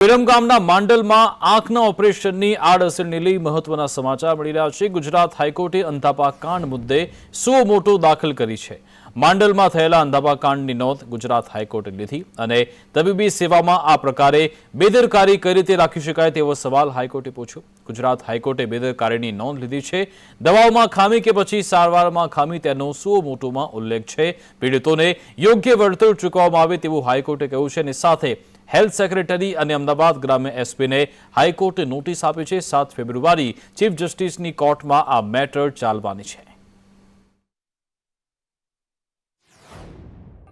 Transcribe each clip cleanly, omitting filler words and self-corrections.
વિરમગામના માંડલમાં આંખના ઓપરેશનની આડઅસરને લઈ મહત્વના સમાચાર મળી રહ્યા છે। ગુજરાત હાઈકોર્ટે અંધાપા કાંડ મુદ્દે સો મોટો દાખલ કરી છે। માંડલમાં થયેલા અંધાપા કાંડની નોંધ ગુજરાત હાઈકોર્ટે લીધી અને તબીબી સેવામાં આ પ્રકારે બેદરકારી કઈ રીતે રાખી શકાય તેવો સવાલ હાઈકોર્ટે પૂછ્યો। ગુજરાત હાઈકોર્ટે બેદરકારીની નોંધ લીધી છે। દવાઓમાં ખામી કે પછી સારવારમાં ખામી તેનો સો મોટોમાં ઉલ્લેખ છે। પીડિતોને યોગ્ય વળતર ચૂકવવામાં આવે તેવું હાઈકોર્ટે કહ્યું છે અને સાથે હેલ્થ સેક્રેટરી અને અમદાવાદ ગ્રામ્ય એસપીને હાઈકોર્ટે નોટિસ આપી છે। 7 ફેબ્રુઆરી ચીફ જસ્ટિસની કોર્ટમાં આ મેટર ચાલવાની છે।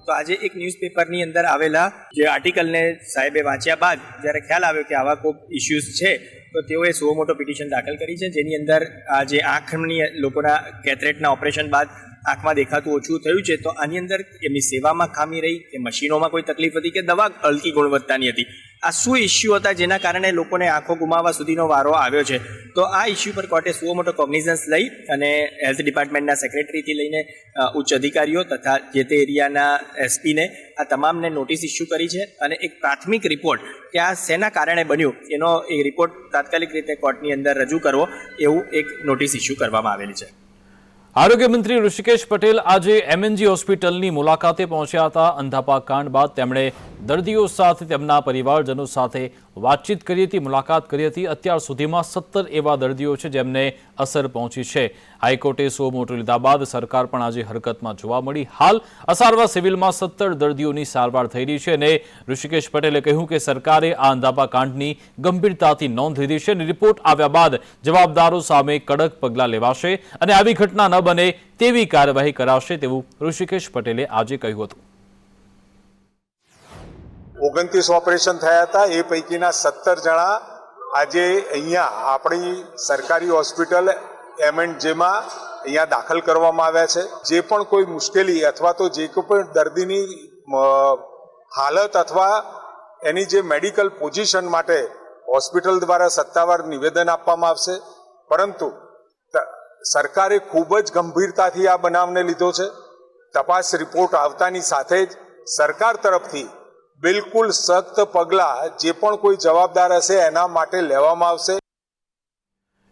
તો આજે એક ન્યૂઝપેપરની અંદર આવેલા જે આર્ટિકલને સાહેબે વાંચ્યા બાદ જ્યારે ખ્યાલ આવ્યો કે આવા કોઈ ઇશ્યુઝ છે તો તેઓએ સો મોટો પિટિશન દાખલ કરી છે, જેની અંદર આ જે આંખની લોકોના કેટરેક્ટના ઓપરેશન બાદ આંખમાં દેખાતું ઓછું થયું છે તો આની અંદર એમની સેવામાં ખામી રહી કે મશીનોમાં કોઈ તકલીફ હતી કે દવા હલકી ગુણવત્તાની હતી, આ શું ઇસ્યુ હતા જેના કારણે લોકોને આંખો ગુમાવવા સુધીનો વારો આવ્યો છે। તો આ ઇસ્યુ પર કોર્ટે સો મોટો કોગ્નિઝન્સ લઈ અને હેલ્થ ડિપાર્ટમેન્ટના સેક્રેટરીથી લઈને ઉચ્ચ અધિકારીઓ તથા જે તે એરિયાના એસપીને આ તમામને નોટિસ ઇસ્યુ કરી છે અને એક પ્રાથમિક રિપોર્ટ કે આ શેના કારણે બન્યું એનો એ રિપોર્ટ તાત્કાલિક રીતે કોર્ટની અંદર રજૂ કરવો એવું એક નોટિસ ઇસ્યુ કરવામાં આવેલી છે। આરોગ્ય મંત્રી ઋષિકેશ પટેલ આજે એમએનજી હોસ્પિટલની મુલાકાતે પહોંચ્યા હતા। અંધાપા કાંડ બાદ તેમણે દર્દીઓ સાથે તેમના પરિવારજનો સાથે વાતચીત કરી હતી, મુલાકાત કરી હતી। અત્યાર સુધીમાં 17 એવા દર્દીઓ છે જેમને અસર પહોંચી છે। હાઈકોર્ટે સો મોટો લીધા બાદ સરકાર પણ આજે હરકતમાં જોવા મળી। હાલ અસારવા સિવિલમાં 17 દર્દીઓની સારવાર થઈ રહી છે અને ઋષિકેશ પટેલે કહ્યું કે સરકારે આ અંધાપા કાંડની ગંભીરતાથી નોંધ લીધી છે અને રિપોર્ટ આવ્યા બાદ જવાબદારો સામે કડક પગલાં લેવાશે અને આવી ઘટના ન બને તેવી કાર્યવાહી કરાશે તેવું ઋષિકેશ પટેલે આજે કહ્યું હતું। 29 ઓપરેશન થયા હતા, એ પૈકીના 17 જણા આજે અહીંયા આપણી સરકારી હોસ્પિટલ M&Jમાં અહીંયા દાખલ કરવામાં આવ્યા છે। જે પણ કોઈ મુશ્કેલી અથવા તો જે કોઈ પણ દર્દીની હાલત અથવા એની જે મેડિકલ પોઝિશન માટે હોસ્પિટલ દ્વારા સત્તાવાર નિવેદન આપવામાં આવશે, પરંતુ સરકારે ખૂબ જ ગંભીરતાથી આ બનાવને લીધો છે। તપાસ રિપોર્ટ આવતાની સાથે જ સરકાર તરફથી બિલકુલ સખ્ત પગલાં જે પણ કોઈ જવાબદાર હશે એના માટે લેવામાં આવશે।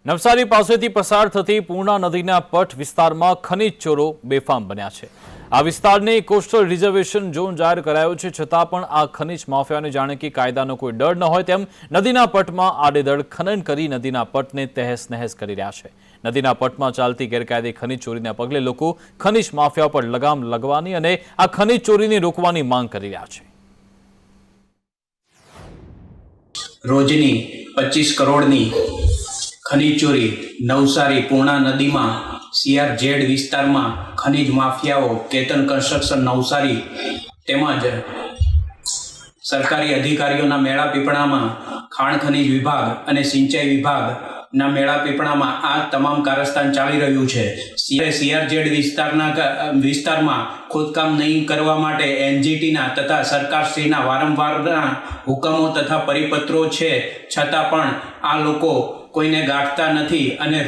નવસારી પાસેથી પસાર થતી પૂર્ણા નદીના પટ વિસ્તારમાં ખનીજ ચોરો બેફામ બન્યા છે। આ વિસ્તારને કોસ્ટલ રિઝર્વેશન ઝોન જાહેર કરાયો છે, છતાં પણ આ ખનીજ માફિયાને જાણે કે કાયદાનો કોઈ ડર ન હોય તેમ નદીના પટમાં આડેધડ ખનન કરી નદીના પટને તહેસ નહેસ કરી રહ્યા છે। નદીના પટમાં ચાલતી ગેરકાયદે ખનીજ ચોરીના પગલે લોકો ખનીજ માફિયા પર લગામ લગાવવાની અને આ ખનીજ ચોરીને રોકવાની માંગ કરી રહ્યા છે। રોજની 25 કરોડની ખનીજ ચોરી નવસારી પૂર્ણા નદીમાં CRZ વિસ્તારમાં ખનીજ માફિયાઓ કેતન કન્સ્ટ્રક્શન નવસારી તેમજ સરકારી અધિકારીઓના મેળા પીપળામાં ખાણ ખનીજ વિભાગ અને સિંચાઈ વિભાગના મેળા પીપળામાં આ તમામ કારસ્તાન ચાલી રહ્યું છે। CRZ વિસ્તારમાં ખોદકામ નહીં કરવા માટે NGTના તથા સરકારશ્રીના વારંવારના હુકમો તથા પરિપત્રો છે, છતાં પણ આ લોકો કોઈને ગાંઠતા નથી અને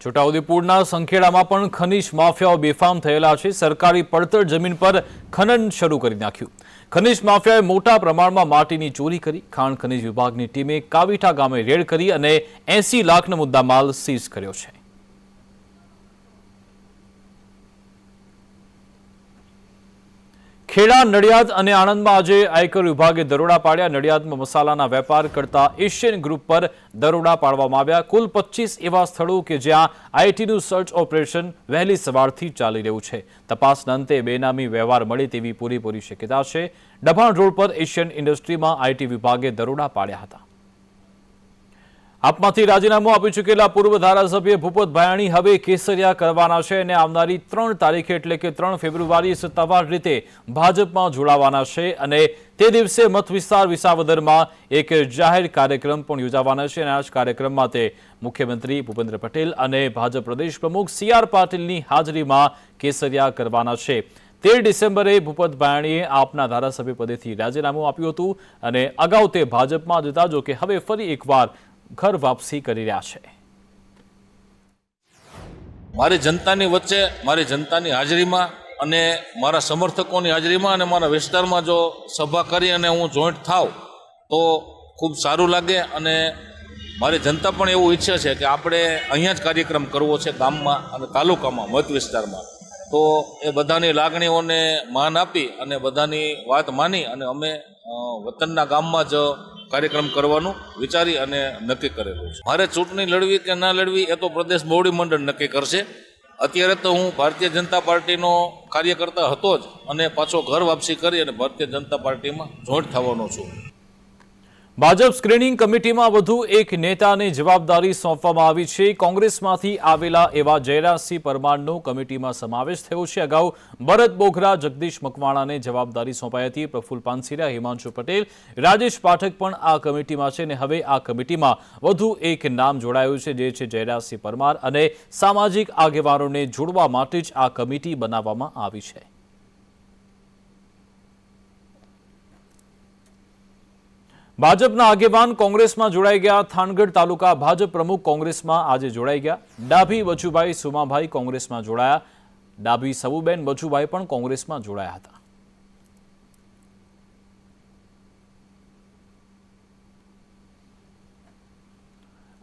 છોટાઉદેપુરના સંખેડામાં પણ ખનીજ માફિયાઓ બેફામ થયેલા છે। સરકારી પડતર જમીન પર ખનન શરૂ કરી નાખ્યું। ખનીજ માફિયાએ મોટા પ્રમાણમાં માટીની ચોરી કરી। ખાણ ખનીજ વિભાગની ટીમે કાવીઠા ગામે રેડ કરી અને 80 લાખનો મુદ્દામાલ સીઝ કર્યો છે। ખેડા, નડિયાદ અને આણંદમાં આજે આયકર વિભાગે દરોડા પાડ્યા। નડિયાદમાં મસાલાના વેપાર કરતા એશિયન ગ્રુપ પર દરોડા પાડવામાં આવ્યા। કુલ 25 એવા સ્થળો કે જ્યાં આઈટીનું સર્ચ ઓપરેશન વહેલી સવારથી ચાલી રહ્યું છે। તપાસના અંતે બેનામી વ્યવહાર મળે તેવી પૂરેપૂરી શક્યતા છે। ડભાણ રોડ પર એશિયન ઇન્ડસ્ટ્રીમાં આઈટી વિભાગે દરોડા પાડ્યા હતા। આપમાંથી રાજીનામું આપી ચૂકેલા પૂર્વ ધારાસભ્ય ભૂપત ભાયાણી હવે કેસરિયા કરવાના છે અને આવનારી 3 તારીખે એટલે કે 3 ફેબ્રુઆરીએ સત્તાવાર રીતે ભાજપમાં જોડાવાના છે અને તે દિવસે મત વિસ્તાર વિસાવદરમાં એક જાહેર કાર્યક્રમ પણ યોજાવાના છે અને આ જ કાર્યક્રમમાં તે મુખ્યમંત્રી ભૂપેન્દ્ર પટેલ અને ભાજપ પ્રદેશ પ્રમુખ CR પાટીલની હાજરીમાં કેસરિયા કરવાના છે। 13 ડિસેમ્બરે ભૂપત ભાયાણીએ આપના ધારાસભ્ય પદેથી રાજીનામું આપ્યું હતું અને અગાઉ તે ભાજપમાં જતા, જો કે હવે ફરી એકવાર ઘર વાપસી કરી રહ્યા છે। મારી જનતાની વચ્ચે મારી જનતાની હાજરીમાં અને મારા સમર્થકોની હાજરીમાં અને મારા વિસ્તારમાં જો સભા કરી અને હું જોઈન્ટ થાવ તો ખૂબ સારું લાગે અને મારી જનતા પણ એવું ઈચ્છે છે કે આપણે અહીંયા જ કાર્યક્રમ કરવો છે ગામમાં અને તાલુકામાં મત વિસ્તારમાં. તો એ બધાની લાગણીઓને માન આપી અને બધાની વાત માની અને અમે વતનના ગામમાં જ કાર્યક્રમ કરવાનું વિચારી અને નક્કી કરેલું છે. મારે ચૂંટણી લડવી કે ના લડવી એ તો પ્રદેશ બોડી મંડળ નક્કી કરશે. અત્યારે તો હું ભારતીય જનતા પાર્ટીનો કાર્યકર્તા હતો જ અને પાછો ઘર વાપસી કરી અને ભારતીય જનતા પાર્ટીમાં જોઈન્ટ થવાનો છું. ભાજપ સ્ક્રીનિંગ કમિટીમાં વધુ એક નેતાને જવાબદારી સોંપવામાં આવી છે. કોંગ્રેસમાંથી આવેલા એવા જયરાજસિંહ પરમારનો કમિટીમાં સમાવેશ થયો છે. અગાઉ ભરત બોઘરા, જગદીશ મકવાણાને જવાબદારી સોંપાઈ હતી. પ્રફુલ્લ પાનસેરિયા, હિમાંશુ પટેલ, રાજેશ પાઠક પણ આ કમિટીમાં છે અને હવે આ કમિટીમાં વધુ એક નામ જોડાયું છે, જે છે જયરાજસિંહ પરમાર અને સામાજિક આગેવાનોને જોડવા માટે જ આ કમિટી બનાવવામાં આવી છે. ભાજપના આગેવાન કોંગ્રેસમાં જોડાઈ ગયા. થાનગઢ તાલુકા ભાજપ પ્રમુખ કોંગ્રેસમાં આજે જોડાઈ ગયા. ડાભી બચુભાઈ સુમાભાઈ કોંગ્રેસમાં જોડાયા. ડાભી સબુબેન બચુભાઈ પણ કોંગ્રેસમાં જોડાયા હતા.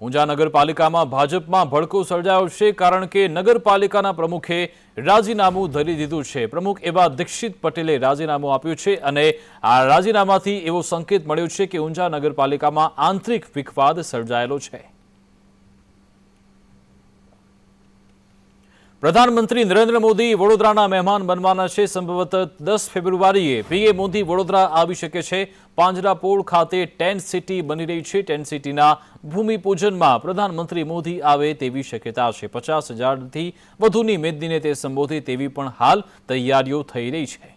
ઊંઝા નગરપાલિકામાં ભાજપમાં ભડકો સર્જાયો છે, કારણ કે નગરપાલિકાના પ્રમુખે રાજીનામું ધરી દીધું છે. પ્રમુખ એવા દીક્ષિત પટેલે રાજીનામું આપ્યું છે અને આ રાજીનામાથી એવો સંકેત મળ્યો છે કે ઊંઝા નગરપાલિકામાં આંતરિક વિખવાદ સર્જાયેલો છે. પ્રધાનમંત્રી નરેન્દ્ર મોદી વડોદરાના મહેમાન બનવાના છે. સંભવતઃ 10 ફેબ્રુઆરીએ પીએમ મોદી વડોદરા આવી શકે છે. પાંજરાપોળ ખાતે ટેન્ટ સિટી બની રહી છે. ટેન્ટ સિટીના ભૂમિપૂજનમાં પ્રધાનમંત્રી મોદી આવે તેવી શક્યતા છે. 50,000થી વધુની મેદનીને તે સંબોધે તેવી પણ હાલ તૈયારીઓ થઈ રહી છે.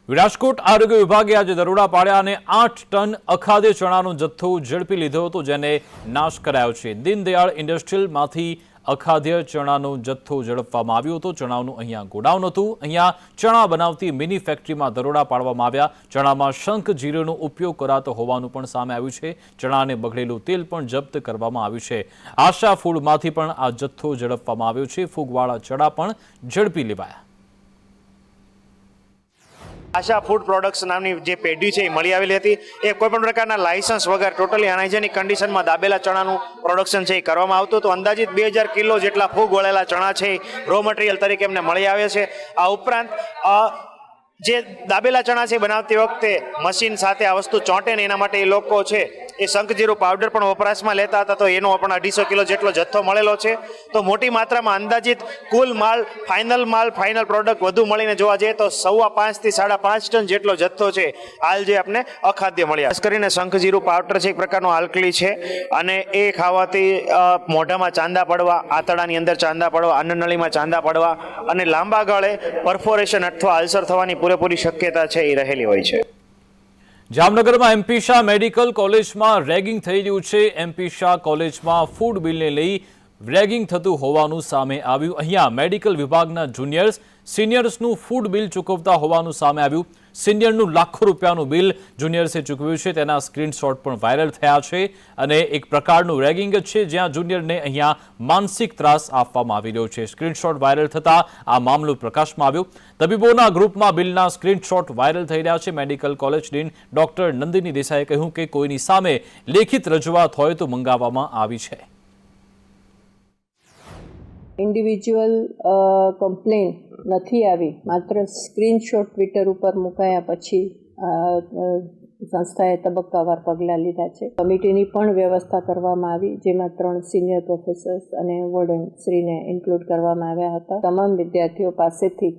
રાજકોટ આરોગ્ય વિભાગે આજે દરોડા પાડ્યા અને 8 ટન અખાદ્ય ચણાનો જથ્થો ઝડપી લીધો હતો, જેને નાશ કરાયો છે. દીનદયાળ ઇન્ડસ્ટ્રીયલમાંથી અખાદ્ય ચણાનો જથ્થો ઝડપવામાં આવ્યો હતો. ચણાનું અહીંયા ગોડાઉન હતું. અહીંયા ચણા બનાવતી મિની ફેક્ટરીમાં દરોડા પાડવામાં આવ્યા. ચણામાં શંખ જીરુંનો ઉપયોગ કરાતો હોવાનું પણ સામે આવ્યું છે. ચણા અને બગડેલું તેલ પણ જપ્ત કરવામાં આવ્યું છે. આશા ફૂડમાંથી પણ આ જથ્થો ઝડપવામાં આવ્યો છે. ફૂગવાળા ચણા પણ ઝડપી લેવાયા. આશા ફૂડ પ્રોડક્ટ્સ નામની જે પેઢી છે એ મળી આવેલી હતી. એ કોઈપણ પ્રકારના લાયસન્સ વગર ટોટલી અનહાઇજેનિક કન્ડિશનમાં દાબેલા ચણાનું પ્રોડક્શન છે એ કરવામાં આવતું હતું. અંદાજિત 2000 કિલો જેટલા ફૂગ વળેલા ચણા છે એ રો મટીરિયલ તરીકે એમને મળી આવે છે. આ ઉપરાંત જે દાબેલા ચણા છે બનાવતી વખતે મશીન સાથે આ વસ્તુ ચોંટે ને એના માટે એ લોકો છે એ શંખજીરું પાવડર પણ વપરાશમાં લેતા હતા. તો એનો પણ 250 કિલો જેટલો જથ્થો મળેલો છે. તો મોટી માત્રામાં અંદાજિત કુલ ફાઇનલ પ્રોડક્ટ વધુ મળીને જોવા જઈએ તો 5.5 થી 5.5 ટન જેટલો જથ્થો છે હાલ જે આપણે અખાદ્ય મળ્યા. ખાસ કરીને શંખજીરું પાવડર છે એક પ્રકારનો આલ્કલી છે અને એ ખાવાથી મોઢામાં ચાંદા પડવા, આંતરડાની અંદર ચાંદા પડવા, અન્નનળીમાં ચાંદા પડવા અને લાંબા ગાળે પરફોરેશન અથવા અલ્સર થવાની પૂરેપૂરી શક્યતા છે એ રહેલી હોય છે. જામનગરમાં એમપી શાહ મેડિકલ કોલેજમાં રેગિંગ થઈ રહ્યું છે. એમપી શાહ કોલેજમાં ફૂડ બિલને લઈ રેગિંગ થતું હોવાનું સામે આવ્યું. અહીંયા મેડિકલ વિભાગના જુનિયર્સ સિનિયર્સનું ફૂડ બિલ ચૂકવતા હોવાનું સામે આવ્યું. સિનિયરનું લાખો રૂપિયાનું બિલ જુનિયર્સે ચૂકવ્યું છે. તેના સ્ક્રીનશોટ પણ વાયરલ થયા છે અને એક પ્રકારનું રેગિંગ જ છે, જ્યાં જુનિયરને અહીંયા માનસિક ત્રાસ આપવામાં આવી રહ્યો છે. સ્ક્રીનશોટ વાયરલ થતાં આ મામલો પ્રકાશમાં આવ્યો. તબીબોના ગ્રુપમાં બિલના સ્ક્રીનશોટ વાયરલ થઈ રહ્યા છે. Medical college dean doctor Nandini દેસાઈએ કહ્યું કે કોઈની સામે લેખિત રજૂઆત હોય તો મંગાવવામાં આવી છે. ઇન્ડિવિજ્યુઅલ કમ્પ્લેન નથી આવી, માત્ર સ્ક્રીનશોટ ટ્વિટર ઉપર મુકાયા પછી સંસ્થાએ તબક્કાવાર પગલાં લીધા છે. કમિટીની પણ વ્યવસ્થા કરવામાં આવી, જેમાં 3 સિનિયર પ્રોફેસર્સ અને વોર્ડન શ્રીને ઇન્ક્લુડ કરવામાં આવ્યા હતા. તમામ વિદ્યાર્થીઓ પાસેથી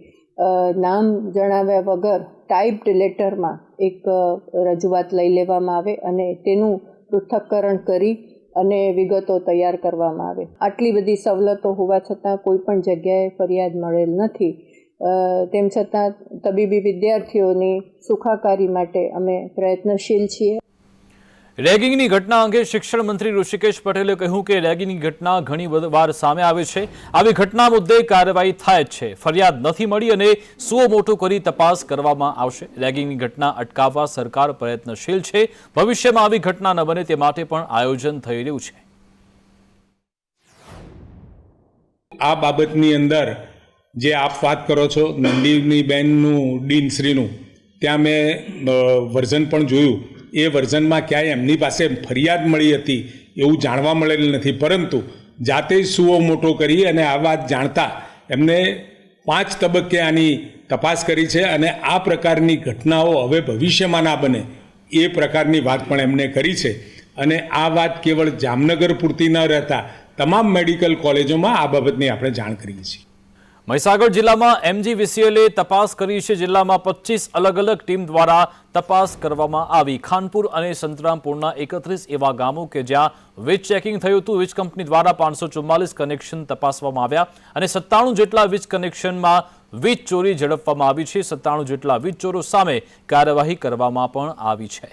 નામ જણાવ્યા વગર ટાઈપ્ડ લેટરમાં એક રજૂઆત લઈ લેવામાં આવે અને તેનું પૃથ્થકરણ કરી અને વિગતો તૈયાર કરવામાં આવે. આટલી બધી સવલતો હોવા છતાં કોઈ પણ જગ્યાએ ફરિયાદ મળેલ નથી. તેમ છતાં તબીબી વિદ્યાર્થીઓની સુખાકારી માટે અમે પ્રયત્નશીલ છીએ. રેગિંગની ઘટના અંગે શિક્ષણ મંત્રી ઋષિકેશ પટેલે કહ્યું કે રેગિંગની ઘટના ઘણી વાર સામે આવે છે. આવી ઘટના મુદ્દે કાર્યવાહી થાય જ છે. ફરિયાદ નથી મળી અને સુઓ મોટો કરી તપાસ કરવામાં આવશે. રેગિંગની ઘટના અટકાવવા સરકાર પ્રયત્નશીલ છે. ભવિષ્યમાં આવી ઘટના ન બને તે માટે પણ આયોજન થઈ રહ્યું છે. આ બાબતની અંદર જે આપ વાત કરો છો નંદિની બેનનું ડીનશ્રીનું, ત્યાં મેં વર્ઝન પણ જોયું. એ વર્ઝનમાં ક્યાંય એમની પાસે ફરિયાદ મળી હતી એવું જાણવા મળેલ નથી, પરંતુ જાતે સુઓ મોટો કરી અને આ વાત જાણતા એમને 5 તબક્કે આની તપાસ કરી છે અને આ પ્રકારની ઘટનાઓ હવે ભવિષ્યમાં ના બને એ પ્રકારની વાત પણ એમને કરી છે. અને આ વાત કેવળ જામનગર પૂરતી ન રહેતા તમામ મેડિકલ કોલેજોમાં આ બાબતની આપણે જાણ કરીએ છીએ. મહીસાગર જિલ્લામાં MGVCL તપાસ કરી છે. જિલ્લામાં 25 અલગ અલગ ટીમ દ્વારા તપાસ કરવામાં આવી. ખાનપુર અને સંતરામપુરના 31 એવા ગામો કે જ્યાં વીજ ચેકિંગ થયું હતું. વીજ કંપની દ્વારા 544 કનેક્શન તપાસવામાં આવ્યા અને 97 જેટલા વીજ કનેક્શનમાં વીજ ચોરી ઝડપવામાં આવી છે. 97 જેટલા વીજ ચોરો સામે કાર્યવાહી કરવામાં પણ આવી છે.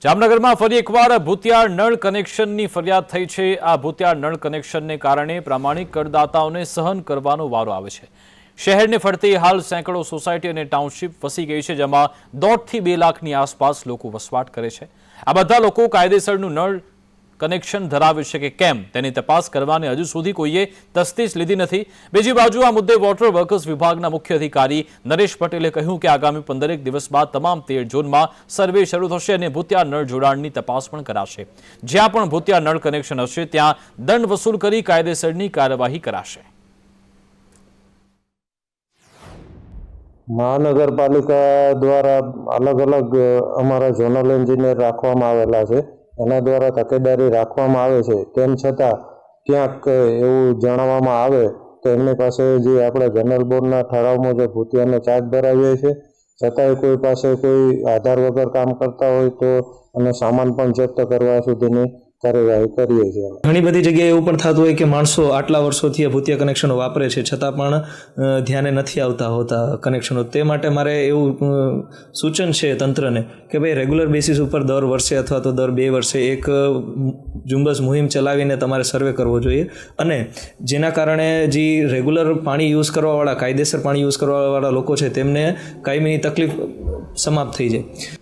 જામનગરમાં ફરી એકવાર ભૂતિયાળ નળ કનેક્શનની ફરિયાદ થઈ છે. આ ભૂતિયાળ નળ કનેક્શનને કારણે પ્રામાણિક કરદાતાઓને સહન કરવાનો વારો આવે છે. શહેરને ફરતી હાલ સેંકડો સોસાયટી અને ટાઉનશીપ વસી ગઈ છે, જેમાં 1.5 થી 2 લાખની આસપાસ લોકો વસવાટ કરે છે. આ બધા લોકો કાયદેસરનું નળ કનેક્શન ધરાવે છે કે કેમ તેની તપાસ કરવાની હજુ સુધી કોઈએ તસ્દીસ લીધી નથી. બીજી બાજુ આ મુદ્દે વોટર વર્કર્સ વિભાગના મુખ્ય અધિકારી નરેશ પટેલે કહ્યું કે આગામી 15 દિવસ બાદ તમામ 13 ઝોનમાં સર્વે શરૂ થશે અને ભૂતિયા નળ જોડાણની તપાસ પણ કરાશે. જ્યાં પણ ભૂતિયા નળ કનેક્શન હશે ત્યાં દંડ વસૂલ કરી કાયદેસરની કાર્યવાહી કરાશે. મહાનગરપાલિકા દ્વારા અલગ અલગ અમારા ઝોનલ એન્જિનિયર રાખવામાં આવેલા છે. એના દ્વારા તકેદારી રાખવામાં આવે છે. તેમ છતાં ક્યાંક એવું જણાવવામાં આવે તો એમની પાસે જે આપણે જનરલ બોર્ડના ઠરાવ મુજબ ભૂતિયાનો ચાર્જ ધરાવીએ છીએ, છતાંય કોઈ પાસે કોઈ આધાર વગર કામ કરતા હોય તો અને સામાન પણ જપ્ત કરવા સુધીની કાર્યવાહી કરીએ છીએ. ઘણી બધી જગ્યાએ એવું પણ થતું હોય કે માણસો આટલા વર્ષોથી ભૂતિયા કનેક્શનો વાપરે છે છતાં પણ ધ્યાને નથી આવતા હોતા કનેક્શનો. તે માટે મારે એવું સૂચન છે તંત્રને કે ભાઈ રેગ્યુલર બેસિસ ઉપર દર વર્ષે અથવા તો દર 2 વર્ષે એક ઝુંબશ મુહિમ ચલાવીને તમારે સર્વે કરવો જોઈએ અને જેના કારણે જે રેગ્યુલર પાણી યુઝ કરવાવાળા, કાયદેસર પાણી યુઝ કરવાવાળા લોકો છે તેમને કાયમીની તકલીફ સમાપ્ત થઈ જાય.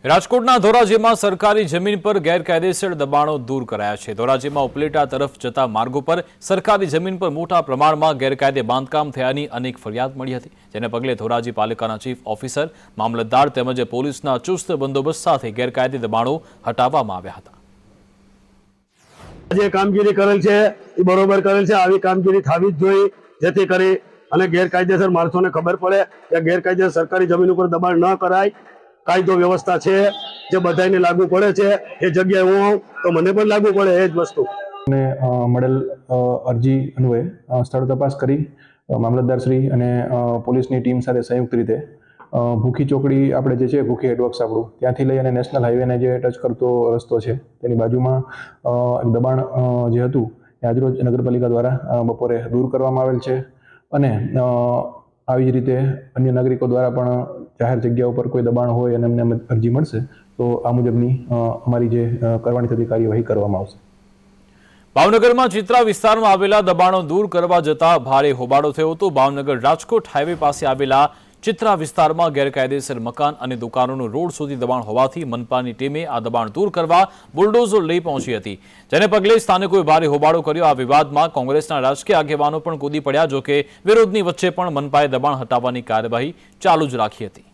રાજકોટના ધોરાજીમાં સરકારી જમીન પર ગેરકાયદેસર દબાણો દૂર કરાયા છે. ધોરાજીમાં ઉપલેટા તરફ જતા માર્ગો પર સરકારી જમીન પર મોટા પ્રમાણમાં ગેરકાયદે બાંધકામ થયાની અનેક ફરિયાદ મળી હતી, જેને પગલે ધોરાજી પાલિકાના ચીફ ઓફિસર, મામલતદાર તેમજ પોલીસના ચુસ્ત બંદોબસ્ત સાથે ગેરકાયદે દબાણો હટાવવામાં આવ્યા હતા. જે કામગીરી કરેલ છે એ બરોબર કરેલ છે. આવી કામગીરી થવી જ જોઈએ જેથી કરી અને ગેરકાયદેસર માણસોને ખબર પડે કે ગેરકાયદેસર સરકારી જમીન ઉપર દબાણ ન કરાય. કાયદો વ્યવસ્થા છે જે બધાને લાગુ પડે છે, એ જગ્યાએ હું આવું તો મને પણ લાગુ પડે એ જ વસ્તુ. અને મળેલ અરજી અન્વયે સ્થળ તપાસ કરી મામલતદારશ્રી અને પોલીસની ટીમ સાથે સંયુક્ત રીતે ભૂખી ચોકડી આપણે જે છે ભૂખી હેડવર્ક્સ આપણું ત્યાંથી લઈ અને નેશનલ હાઈવેને જે ટચ કરતો રસ્તો છે તેની બાજુમાં દબાણ જે હતું એ આજરોજ નગરપાલિકા દ્વારા બપોરે દૂર કરવામાં આવેલ છે. અને આવી જ રીતે અન્ય નાગરિકો દ્વારા પણ જાહેર જગ્યા ઉપર કોઈ દબાણ હોય અને એમને અરજી મળશે તો આ મુજબની અમારી જે કરવાની થતી કાર્યવાહી કરવામાં આવશે. ભાવનગરમાં ચિત્રા વિસ્તારમાં આવેલા દબાણો દૂર કરવા જતા ભારે હોબાળો થયો હતો. ભાવનગર રાજકોટ હાઈવે પાસે આવેલા ચિત્રા વિસ્તારમાં ગેરકાયદેસર મકાન અને દુકાનોનું રોડ સુધી દબાણ હોવાથી મનપાની ટીમે આ દબાણ દૂર કરવા બુલડોઝર લઈ પહોંચી હતી, જેને પગલે સ્થાનિકોએ ભારે હોબાળો કર્યો. આ વિવાદમાં કોંગ્રેસના રાજકીય આગેવાનો પણ કૂદી પડ્યા, જોકે વિરોધની વચ્ચે પણ મનપાએ દબાણ હટાવવાની કાર્યવાહી ચાલુ જ રાખી હતી.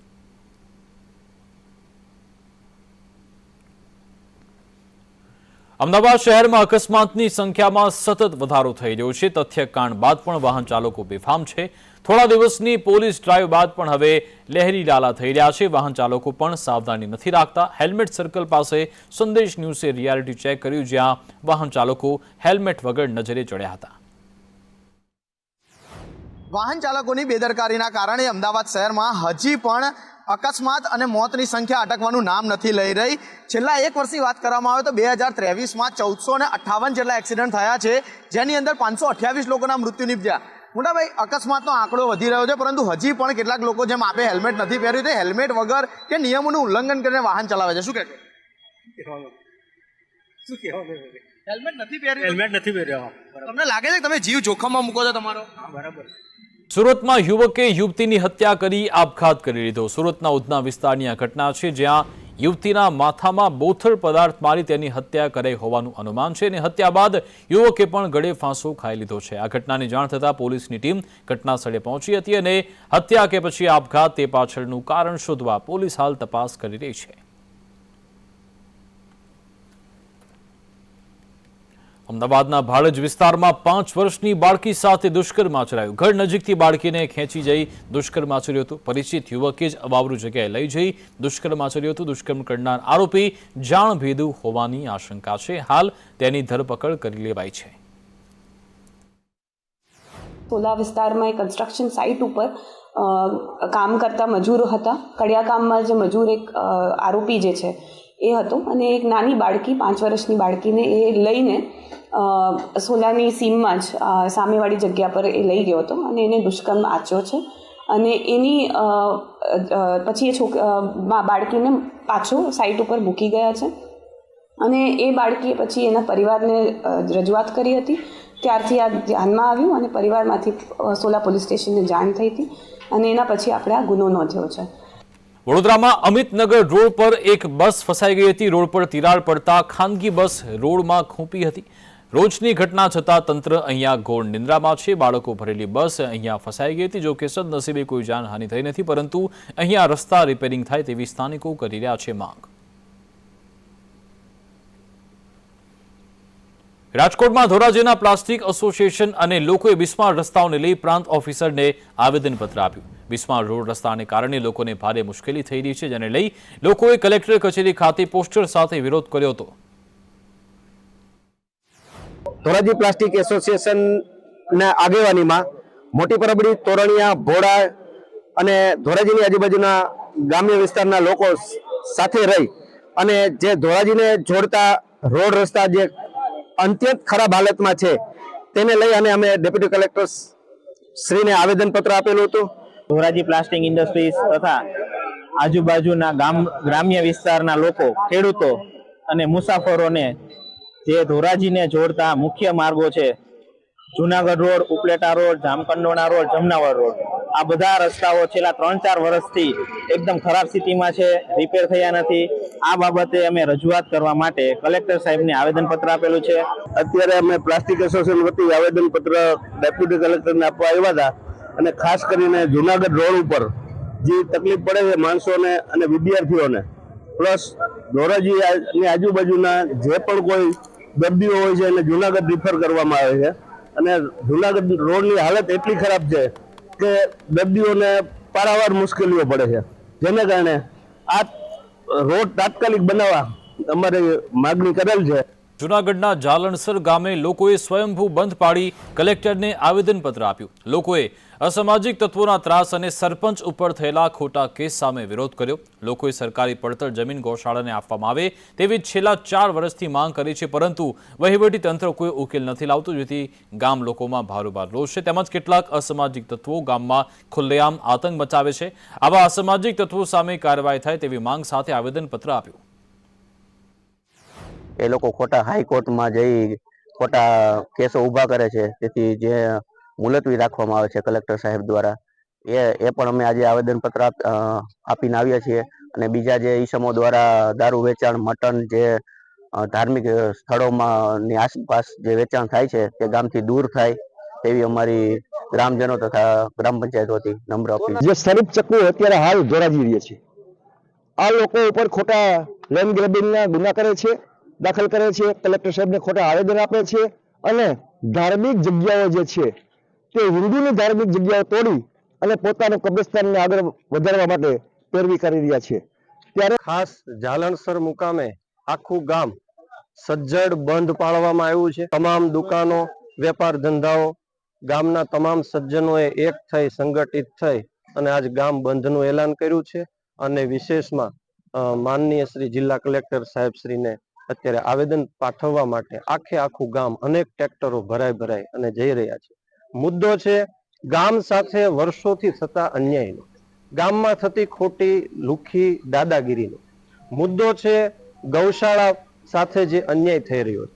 અમદાવાદ શહેરમાં અકસ્માતની સંખ્યામાં સતત વધારો થઈ રહ્યો છે. તથ્યકાંડ બાદ પણ વાહન ચાલકો બેફામ છે. થોડા દિવસની પોલીસ ડ્રાઈવ બાદ પણ હવે લહેરી લાલા થઈ રહ્યા છે. વાહન ચાલકો પણ સાવધાની નથી રાખતા. હેલ્મેટ સર્કલ પાસે સંદેશ ન્યૂઝે રિયાલિટી ચેક કર્યું, જ્યાં વાહન ચાલકો હેલ્મેટ વગર નજરે ચડ્યા હતા. વાહન ચાલકોની બેદરકારીના કારણે અમદાવાદ શહેરમાં હજી પણ અકસ્માત અને મોતની સંખ્યા અટકવાનું નામ નથી લઈ રહી. છેલ્લા 1 વર્ષની વાત કરવામાં આવે તો 2023માં 1458 જેટલા એક્સિડન્ટ થયા છે, જેની અંદર 528 લોકોના મૃત્યુ નીપજ્યા. મોટાભાઈ, અકસ્માતનો આંકડો વધી રહ્યો છે, પરંતુ હજી પણ કેટલાક લોકો જેમ આપે હેલ્મેટ નથી પહેર્યું તે હેલ્મેટ વગર કે નિયમોનું ઉલ્લંઘન કરીને વાહન ચલાવે છે. શું કહેશો? હેલ્મેટ નથી પહેર્યું. હેલ્મેટ નથી પહેર્યો. તમને લાગે છે કે તમે જીવ જોખમમાં મૂકો છો તમારો? બરાબર. સુરતમાં યુવકે યુવતીની હત્યા કરી આપઘાત કરી લીધો. સુરતના ઉધના વિસ્તારની આ ઘટના છે, જ્યાં યુવતીના માથામાં બોથડ પદાર્થ મારી તેની હત્યા કરાઈ હોવાનું અનુમાન છે અને હત્યા બાદ યુવકે પણ ગળે ફાંસો ખાઈ લીધો છે. આ ઘટનાની જાણ થતાં પોલીસની ટીમ ઘટના સ્થળે પહોંચી હતી અને હત્યા કે પછી આપઘાત તે પાછળનું કારણ શોધવા પોલીસ હાલ તપાસ કરી રહી છે. અમદાવાદના ભાડજ વિસ્તારમાં 5 વર્ષની બાળકી સાથે દુષ્કર્મ આચરાયું. ઘર નજીકથી બાળકીને ખેંચી જઈ દુષ્કર્મ આચર્યું હતું. પરિચિત યુવકે જ અવાવરૂ જગ્યાએ લઈ જઈ દુષ્કર્મ આચર્યું હતું. દુષ્કર્મ કરનાર આરોપી જાણભેદુ હોવાની આશંકા છે. હાલ તેની ધરપકડ કરી લેવાઈ છે. સોલા વિસ્તારમાં એક કન્સ્ટ્રક્શન સાઇટ ઉપર કામ કરતા મજૂરો હતા. કડિયા કામમાં જે મજૂર એક આરોપી જે છે એ હતો અને એક નાની બાળકી 5 વર્ષની બાળકીને એ લઈને સોલાની સીમમાં જ સામેવાળી જગ્યા પર એ લઈ ગયો હતો અને એને દુષ્કર્મ આચર્યો છે અને એની પછી એ બાળકીને પાછો સાઇટ ઉપર મૂકી ગયા છે અને એ બાળકીએ પછી એના પરિવારને રજૂઆત કરી હતી. ત્યારથી આ ધ્યાનમાં આવ્યું અને પરિવારમાંથી સોલા પોલીસ સ્ટેશનને જાણ થઈ હતી અને એના પછી આપણે આ ગુનો નોંધ્યો છે. વડોદરામાં અમિતનગર રોડ પર એક બસ ફસાઈ ગઈ હતી. રોડ પર તિરાડ પડતા ખાનગી બસ રોડમાં ખૂંપી હતી. રોજની ઘટના છતાં તંત્ર અહીંયા ઘોર નિંદ્રામાં છે. બાળકો ભરેલી બસ અહીંયા ફસાઈ ગઈ હતી. જો કે સદનસીબે કોઈ જાનહાનિ થઈ નથી, પરંતુ અહીંયા રસ્તા રિપેરિંગ થાય તેવી સ્થાનિકો કરી રહ્યા છે માંગ. રાજકોટમાં ધોરાજીના પ્લાસ્ટિક એસોસિએશન અને લોકોએ બિસ્માર રસ્તાઓને લઈ પ્રાંત ઓફિસરને આવેદનપત્ર આપ્યું. બિસ્માર રોડ રસ્તાને કારણે લોકોને ભારે મુશ્કેલી થઈ રહી છે, જેને લઈ લોકોએ કલેક્ટર કચેરી ખાતે પોસ્ટર સાથે વિરોધ કર્યો હતો. ધોરાજી પ્લાસ્ટિક એસોસિએશનના આગેવાનીમાં મોટી પરબડી, તોરણિયા, ભોળા અને ધોરાજીની આજુબાજુના ગ્રામ્ય વિસ્તારના લોકો સાથે રહી અને જે ધોરાજીને જોડતા રોડ રસ્તા જે અત્યંત ખરાબ હાલતમાં છે તેને લઈ અને અમે ડેપ્યુટી કલેક્ટર શ્રીને આવેદનપત્ર આપેલું હતું. ધોરાજી પ્લાસ્ટિક ઇન્ડસ્ટ્રીઝ તથા આજુબાજુના ગ્રામ્ય વિસ્તારના લોકો, ખેડૂતો અને મુસાફરોને જે ધોરાજીને જોડતા મુખ્ય માર્ગો છે, Junagadh road, Upleta road, Jamkandorna road, Jamnavar road, આ બધા રસ્તાઓ છેલ્લા 3-4 વર્ષથી એકદમ ખરાબ સ્થિતિમાં છે, રિપેર થયા નથી. આ બાબતે અમે રજૂઆત કરવા માટે કલેક્ટર સાહેબને આવેદનપત્ર આપેલું છે. અત્યારે અમે પ્લાસ્ટિક એસોસિએશન વતી આવેદનપત્ર ડેપ્યુટી કલેક્ટરને આપવા આવ્યા હતા અને ખાસ કરીને જુનાગઢ રોડ ઉપર જે તકલીફ પડે છે માણસોને અને વિદ્યાર્થીઓને, પ્લસ ધોરાજીની આજુબાજુના જે પણ કોઈ દર્દીઓ હોય છે એને જુનાગઢ રિફર કરવામાં આવે છે અને જુનાગઢ રોડની હાલત એટલી ખરાબ છે કે દર્દીઓને પારાવાર મુશ્કેલીઓ પડે છે, જેને કારણે આ રોડ તાત્કાલિક બનાવવા અમારે માગણી કરેલ છે. જૂનાગઢના જાલણસર ગામે લોકોએ સ્વયંભૂ બંધ પાડી કલેક્ટરને આવેદનપત્ર આપ્યું. લોકોએ અસામાજિક તત્વોના ત્રાસ અને સરપંચ ઉપર થયેલા ખોટા કેસ સામે વિરોધ કર્યો. લોકોએ સરકારી પડતર જમીન ગૌશાળાને આપવામાં આવે તેવી છેલ્લા 4 વર્ષથી માંગ કરી છે, પરંતુ વહીવટી તંત્ર કોઈ ઉકેલ નથી લાવતું, જેથી ગામ લોકોમાં ભારોભાર રોષ છે. તેમજ કેટલાક અસામાજિક તત્વો ગામમાં ખુલ્લેઆમ આતંક મચાવે છે. આવા અસામાજિક તત્વો સામે કાર્યવાહી થાય તેવી માંગ સાથે આવેદનપત્ર આપ્યું. એ લોકો ખોટા હાઈકોર્ટમાં જઈ ખોટા કેસો ઊભા કરે છે, તેથી જે મુલતવી રાખવામાં આવે છે કલેક્ટર સાહેબ દ્વારા, એ પણ અમે આજે આવેદનપત્ર આપીને આવ્યા છીએ. અને બીજા જે ઈસમો દ્વારા દારૂ વેચાણ, મટન જે ધાર્મિક સ્થળોમાં ની આસપાસ જે વેચાણ થાય છે તે ગામથી દૂર થાય તેવી અમારી ગ્રામજનો તથા ગ્રામ પંચાયત વતી નમ્ર અપીલ. જે સ્વરૂપ ચક્કુ અત્યારે હાલ ધોરાજી રહ્યા છે, આ લોકો ઉપર ખોટા લેન્ડ ગ્રેબિંગના ગુના કરે છે, દાખલ કરે છે, કલેક્ટર સાહેબને ખોટા આવેદન આપે છે અને ધાર્મિક જગ્યાઓ જે છે તે હિન્દુની ધાર્મિક જગ્યાઓ તોડી અને પોતાનું કબ્રસ્તાનને આગળ વધારવા માટે પેરવી કરી રહ્યા છે. ત્યારે ખાસ જાલણસર મુકામે આખું ગામ સજ્જડ બંધ પાડવામાં આવ્યું છે. તમામ દુકાનો, વેપાર ધંધાઓ, ગામના તમામ સજ્જનોએ એક થઈ સંગઠિત થઈ અને આજ ગામ બંધનું એલાન કર્યું છે. અને વિશેષમાં માનનીય શ્રી જિલ્લા કલેક્ટર સાહેબ શ્રીને અત્યારે આવેદન પાઠવવા માટે આખું ગામ અનેક ટ્રેક્ટરો ભરાઈ અને જઈ રહ્યા છે. મુદ્દો છે ગામ સાથે વર્ષોથી થતા અન્યાયનો, ગામમાં થતી ખોટી લુખી દાદાગીરીનો મુદ્દો છે. ગૌશાળા સાથે જે અન્યાય થઈ રહ્યો છે